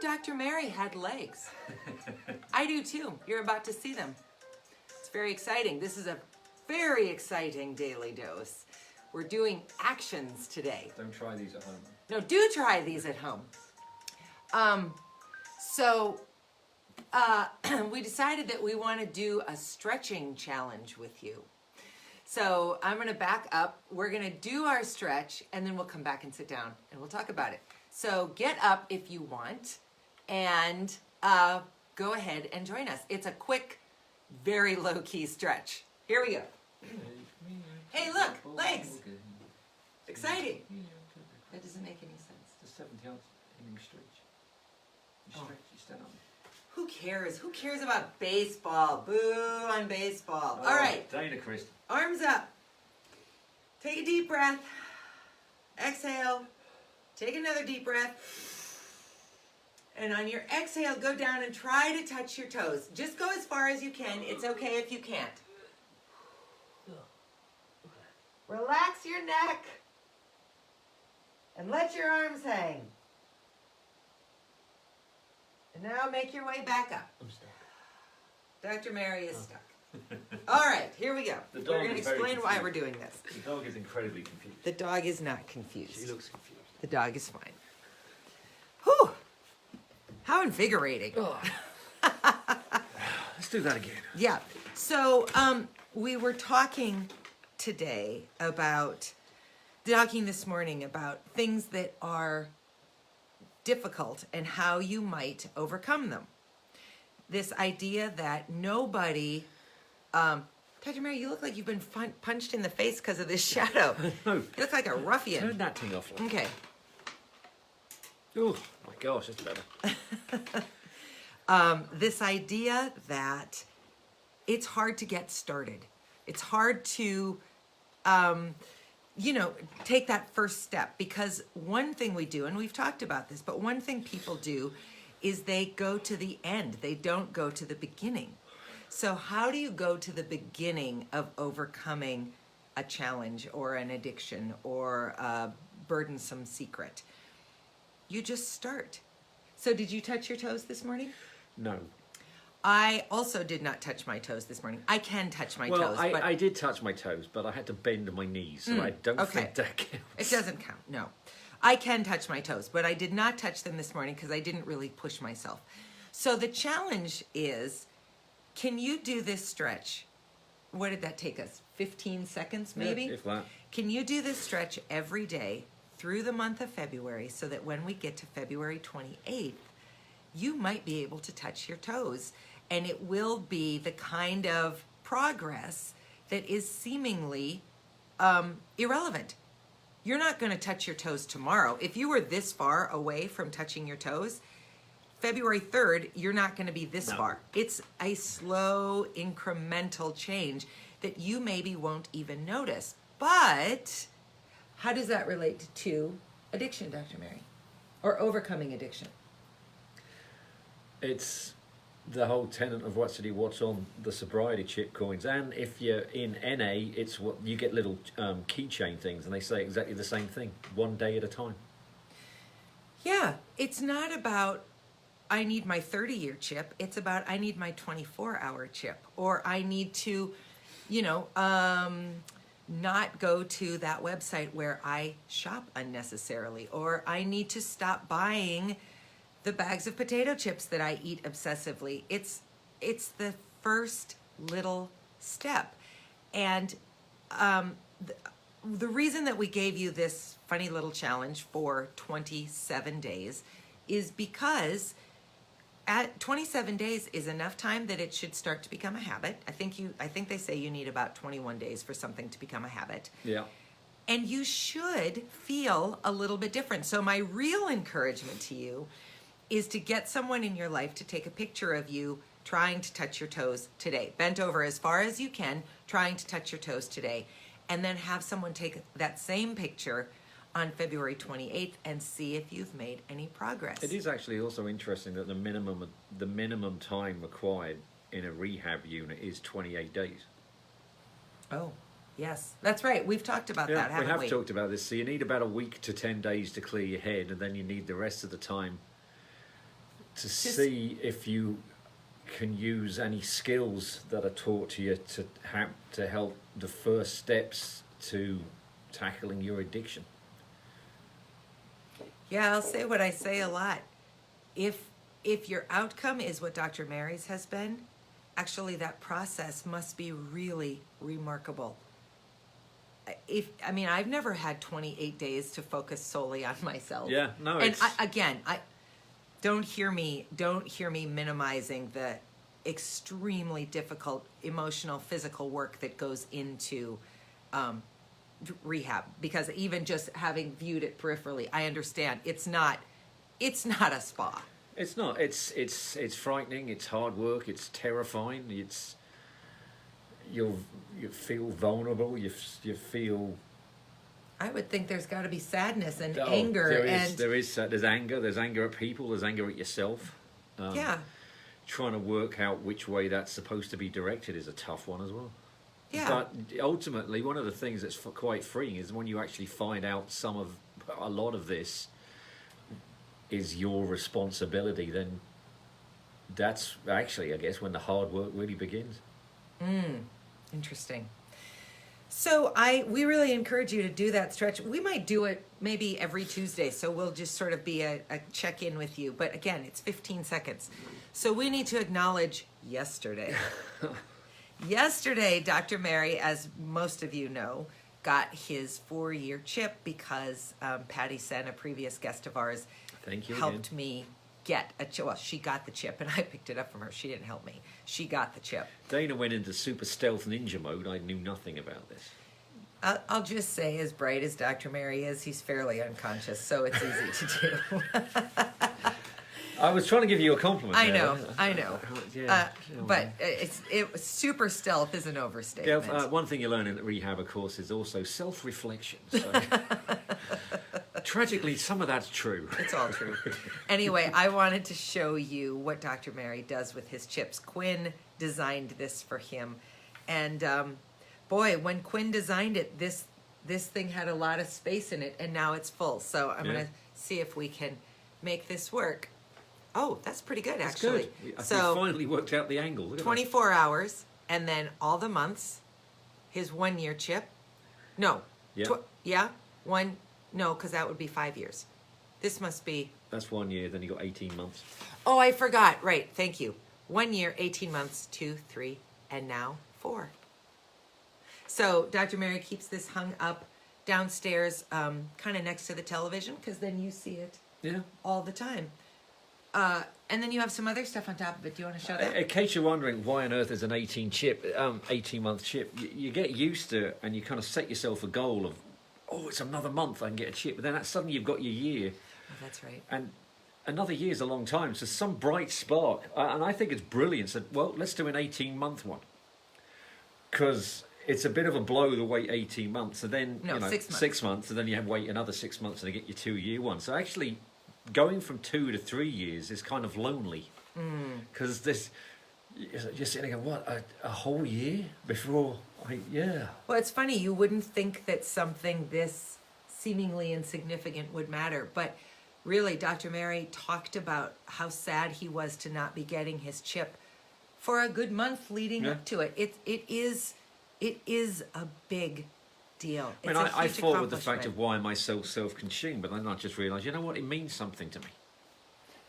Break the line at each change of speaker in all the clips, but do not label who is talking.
Dr. Mary had legs. I do too. You're about to see them. It's very exciting. This is a very exciting daily dose. We're doing actions today.
Don't try these at home.
No, do try these at home. We decided that we want to do a stretching challenge with you. So I'm going to back up. We're going to do our stretch, and then we'll come back and sit down, and we'll talk about it. So get up if you want, and go ahead and join us. It's a quick, very low-key stretch. Here we go. Hey, look, legs. Exciting. That doesn't make any sense.
It's a 70 ounce inning stretch. You stretch, you stand up.
Who cares? Who cares about baseball? Boo on baseball.
Oh,
all right.
Dana, Chris.
Arms up. Take a deep breath. Exhale. Take another deep breath. And on your exhale, go down and try to touch your toes. Just go as far as you can. It's okay if you can't. Relax your neck. And let your arms hang. And now make your way back up.
I'm stuck.
Dr. Mary is stuck. All right, here we go. We're going to explain why we're doing this.
The dog is incredibly confused.
The dog is not confused.
She looks confused.
The dog is fine. Whew! How invigorating.
Oh. Let's do that again.
Yeah. So we were talking today this morning about things that are difficult and how you might overcome them. This idea that nobody, Dr. Mary, you look like you've been punched in the face because of this shadow.
No.
You look like a ruffian.
Turn that thing off.
Okay.
Oh my gosh, that's better.
This idea that it's hard to get started. It's hard to, take that first step, because one thing we do, and we've talked about this, but one thing people do is they go to the end. They don't go to the beginning. So how do you go to the beginning of overcoming a challenge or an addiction or a burdensome secret? You just start. So did you touch your toes this morning?
No.
I also did not touch my toes this morning. I can touch my toes.
Well, I did touch my toes, but I had to bend my knees, so I don't think that counts.
It doesn't count, no. I can touch my toes, but I did not touch them this morning because I didn't really push myself. So the challenge is, can you do this stretch? What did that take us? 15 seconds, maybe?
Yeah, if that.
Can you do this stretch every day through the month of February so that when we get to February 28th, you might be able to touch your toes, and it will be the kind of progress that is seemingly irrelevant. You're not going to touch your toes tomorrow. If you were this far away from touching your toes, February 3rd, you're not going to be this far. It's a slow, incremental change that you maybe won't even notice. But how does that relate to addiction, Dr. Mary? Or overcoming addiction?
It's the whole tenet of what's on the sobriety chip coins, and if you're in NA, it's what you get, little keychain things, and they say exactly the same thing, one day at a time.
Yeah, it's not about I need my 30-year chip. It's about I need my 24-hour chip, or I need to, not go to that website where I shop unnecessarily, or I need to stop buying the bags of potato chips that I eat obsessively. It's the first little step. And the reason that we gave you this funny little challenge for 27 days is because at 27 days is enough time that it should start to become a habit. I think they say you need about 21 days for something to become a habit.
Yeah.
And you should feel a little bit different. So my real encouragement to you is to get someone in your life to take a picture of you trying to touch your toes today. Bent over as far as you can, trying to touch your toes today. And then have someone take that same picture on February 28th and see if you've made any progress.
It is actually also interesting that the minimum time required in a rehab unit is 28 days.
Oh, yes. That's right. We've talked about that, haven't we?
We have talked about this. So you need about a week to 10 days to clear your head, and then you need the rest of the time to see if you can use any skills that are taught to you to help the first steps to tackling your addiction.
Yeah, I'll say what I say a lot. If your outcome is what Dr. Mary's has been, actually that process must be really remarkable. I've never had 28 days to focus solely on myself.
Yeah, no,
and
it's...
I don't hear me minimizing the extremely difficult emotional, physical work that goes into rehab, because even just having viewed it peripherally, I understand it's not a spa.
It's not. It's frightening. It's hard work. It's terrifying. You feel vulnerable. You feel.
I would think there's got to be sadness and
Oh,
anger.
There's anger. There's anger at people. There's anger at yourself.
Yeah.
Trying to work out which way that's supposed to be directed is a tough one as well.
Yeah.
But ultimately, one of the things that's quite freeing is when you actually find out a lot of this is your responsibility. Then that's actually, I guess, when the hard work really begins.
Interesting. So we really encourage you to do that stretch. We might do it maybe every Tuesday, so we'll just sort of be a check-in with you. But again, it's 15 seconds. So we need to acknowledge yesterday. Yesterday, Dr. Mary, as most of you know, got his 4-year chip because Patty Sen, a previous guest of ours,
Thank you
helped
again.
me get a chip. Well, she got the chip and I picked it up from her. She didn't help me. She got the chip.
Dana went into super stealth ninja mode. I knew nothing about this.
I'll just say, as bright as Dr. Mary is, he's fairly unconscious, so it's easy to do.
I was trying to give you a compliment.
I
there.
know.
Yeah,
But it super stealth is an overstatement.
Yeah, one thing you learn in rehab, of course, is also self-reflection. So. Tragically, some of that's true.
It's all true. Anyway, I wanted to show you what Dr. Mary does with his chips. Quinn designed this for him. And boy, when Quinn designed it, this thing had a lot of space in it, and now it's full. So I'm going to see if we can make this work. Oh, that's pretty good, actually.
Good.
So
we finally worked out the angle. Look at
24 hours, and then all the months, his 1-year chip. No.
Yeah.
No, because that would be 5 years. This must be...
That's 1 year, then you got 18 months.
Oh, I forgot. Right, thank you. 1 year, 18 months, 2, 3, and now 4. So Dr. Mary keeps this hung up downstairs, kind of next to the television, because then you see it all the time. And then you have some other stuff on top of it. Do you want to show that?
In case you're wondering why on earth is an 18-month chip, you get used to it and you kind of set yourself a goal of, oh, it's another month I can get a chip. But then suddenly you've got your year.
Oh, that's right.
And another year's a long time. So some bright spark. And I think it's brilliant. Said, well, let's do an 18-month one. Because it's a bit of a blow to wait 18 months. And then,
6 months.
6 months. And then you have to wait another 6 months to get your 2-year one. So actually... going from 2 to 3 years is kind of lonely, because you're sitting there, what, a whole year before
Well, it's funny, you wouldn't think that something this seemingly insignificant would matter, but really Dr. Mary talked about how sad he was to not be getting his chip for a good month leading up to it. It is a big deal.
I mean, I fought with the fact of why am I so self-consumed, but then I just realised, you know what, it means something to me.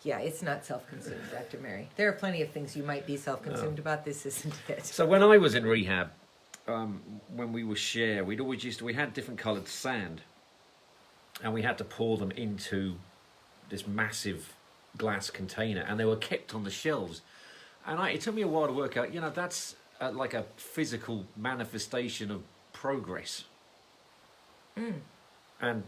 Yeah, it's not self-consumed, Dr. Mary. There are plenty of things you might be self-consumed about. This isn't it.
So when I was in rehab, when we were share, we had different coloured sand, and we had to pour them into this massive glass container, and they were kept on the shelves. And it took me a while to work out, that's like a physical manifestation of progress. And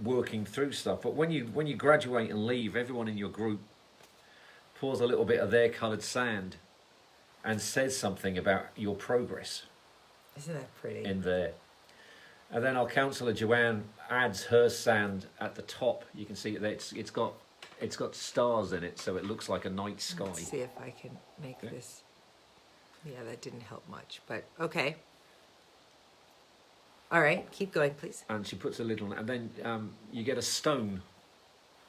working through stuff. But when you graduate and leave, everyone in your group pours a little bit of their coloured sand and says something about your progress.
Isn't that pretty?
In there. And then our counsellor Joanne adds her sand at the top. You can see it. It's got stars in it, so it looks like a night sky.
Let's see if I can make this. Yeah, that didn't help much, but okay. All right, keep going, please.
And she puts a little, and then you get a stone,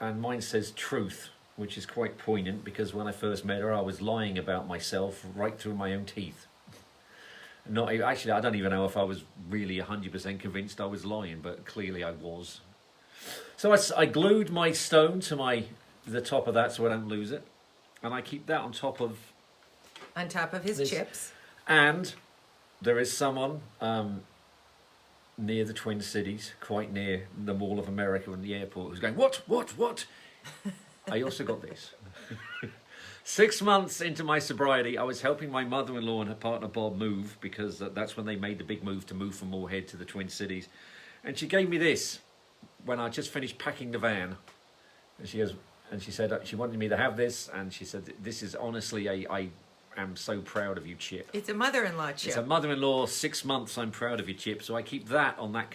and mine says truth. which is quite poignant because when I first met her, I was lying about myself right through my own teeth. Actually, I don't even know if I was really 100% convinced I was lying, but clearly I was. So I glued my stone to the top of that so I don't lose it, and I keep that on top of
his chips.
And there is someone near the Twin Cities, quite near the Mall of America and the airport, who's going, what? I also got this. 6 months into my sobriety, I was helping my mother-in-law and her partner Bob move, because that's when they made the big move to move from Moorhead to the Twin Cities. And she gave me this when I just finished packing the van. And she goes, and she said she wanted me to have this, and she said, this is honestly I am so proud of you, Chip.
It's a mother-in-law chip.
It's a mother-in-law, 6 months, I'm proud of you, Chip. So I keep that on that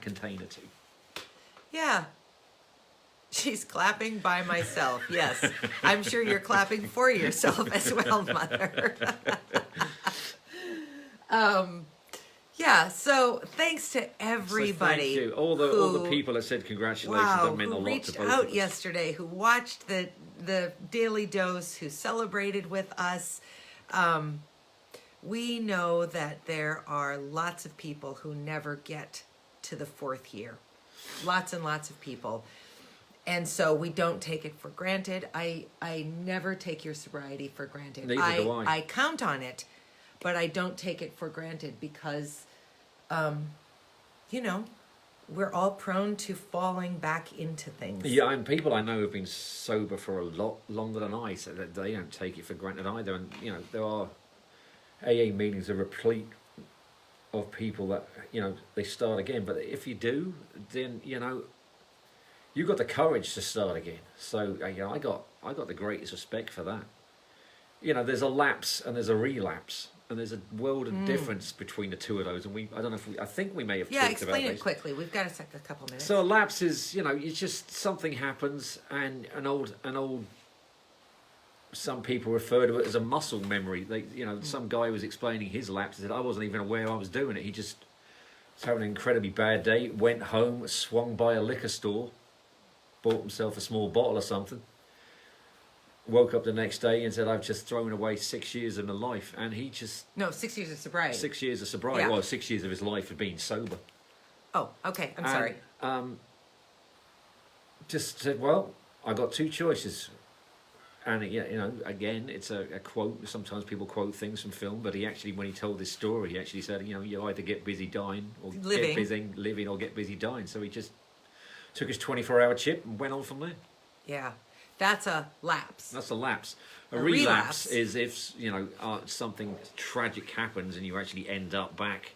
container too.
Yeah. She's clapping by myself. Yes. I'm sure you're clapping for yourself as well, Mother. Yeah, so thanks to everybody.
So thank you. All the people that said congratulations, that meant a lot to both of us.
Who reached out yesterday, who watched the Daily Dose, who celebrated with us. We know that there are lots of people who never get to the 4th year. Lots and lots of people. And so we don't take it for granted. I never take your sobriety for granted.
Neither do I.
I count on it, but I don't take it for granted because, we're all prone to falling back into things.
Yeah, and people I know have been sober for a lot longer than I, so that they don't take it for granted either. And, there are AA meetings are replete of people that, they start again. But if you do, then, you've got the courage to start again. So, I got the greatest respect for that. There's a lapse and there's a relapse, and there's a world of difference between the two of those. And I think we may have talked about this.
Yeah, explain it quickly. We've got a couple minutes.
So a lapse is, it's just something happens, and some people refer to it as a muscle memory. Some guy was explaining his lapse. He said, I wasn't even aware I was doing it. He just was having an incredibly bad day, went home, swung by a liquor store, bought himself a small bottle or something, woke up the next day and said, I've just thrown away 6 years of my life. And he just...
No, 6 years of sobriety.
6 years of sobriety.
Yeah.
Well, 6 years of his life of being sober.
Oh, okay. I'm sorry.
Just said, well, I got two choices. And, again, it's a quote. Sometimes people quote things from film, but when he told this story, he actually said, you either get busy dying or get busy living or get busy dying. So he just took his 24-hour chip and went on from there.
Yeah. That's a lapse.
That's a lapse. A relapse is if, something tragic happens and you actually end up back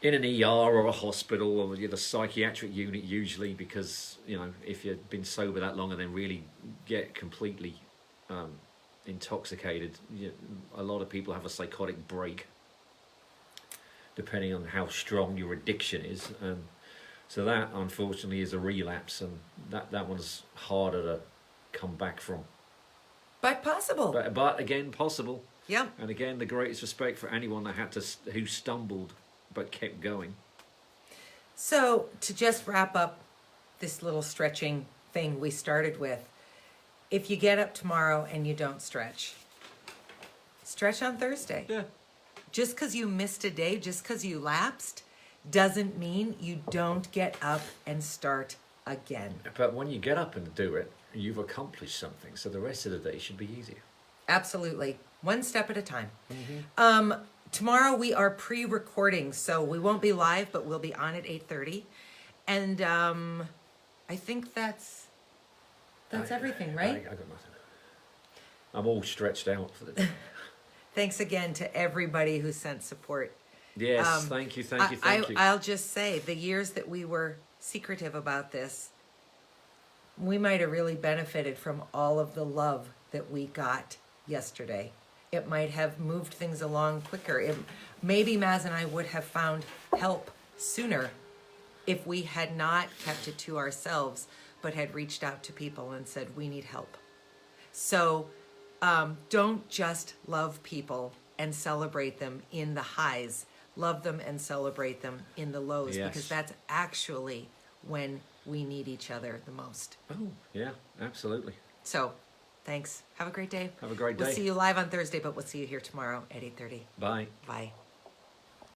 in an ER or a hospital or the psychiatric unit usually, because, if you've been sober that long and then really get completely intoxicated, a lot of people have a psychotic break depending on how strong your addiction is. So that, unfortunately, is a relapse, and that one's harder to come back from.
But possible.
But again, possible.
Yeah.
And again, the greatest respect for anyone who stumbled but kept going.
So, to just wrap up this little stretching thing we started with, if you get up tomorrow and you don't stretch on Thursday.
Yeah.
Just because you missed a day, just because you lapsed, doesn't mean you don't get up and start again.
But when you get up and do it, you've accomplished something, so the rest of the day should be easier.
Absolutely. One step at a time.
Mm-hmm.
Tomorrow we are pre-recording, so we won't be live, but we'll be on at 8:30. And I think that's everything, right?
I got nothing. I'm all stretched out for the day.
Thanks again to everybody who sent support.
Yes, thank you.
I'll just say, the years that we were secretive about this, we might have really benefited from all of the love that we got yesterday. It might have moved things along quicker. Maybe Maz and I would have found help sooner if we had not kept it to ourselves, but had reached out to people and said, we need help. So don't just love people and celebrate them in the highs. Love them and celebrate them in the lows,
yes.
Because that's actually when we need each other the most.
Oh, yeah, absolutely.
So, thanks. Have a great day.
Have a great
We'll
day.
see you live on Thursday, but we'll see you here tomorrow at 8:30.
Bye.
Bye.